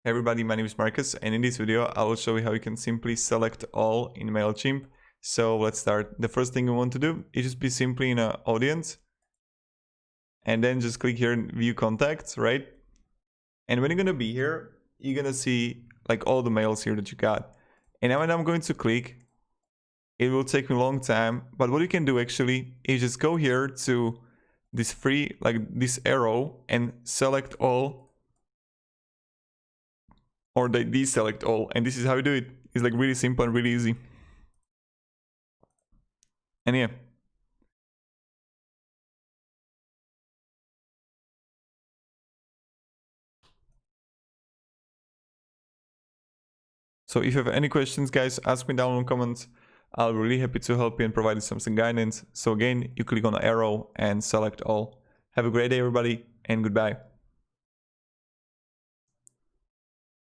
Hey everybody, my name is Marcus, and in this video I will show you how you can simply select all in Mailchimp. So let's start. The first thing you want to do is just be simply in an audience and then just click here in view contacts, right? And when you're gonna be here, you're gonna see like all the mails here that you got. And now when I'm going to click, it will take me a long time, but what you can do actually is just go here to this free, like this arrow, and select all, or they deselect all, and this is how you do it. It's like really simple and really easy. And yeah. So if you have any questions, guys, ask me down in the comments. I'll be really happy to help you and provide you some guidance. So again, you click on the arrow and select all. Have a great day, everybody, and goodbye.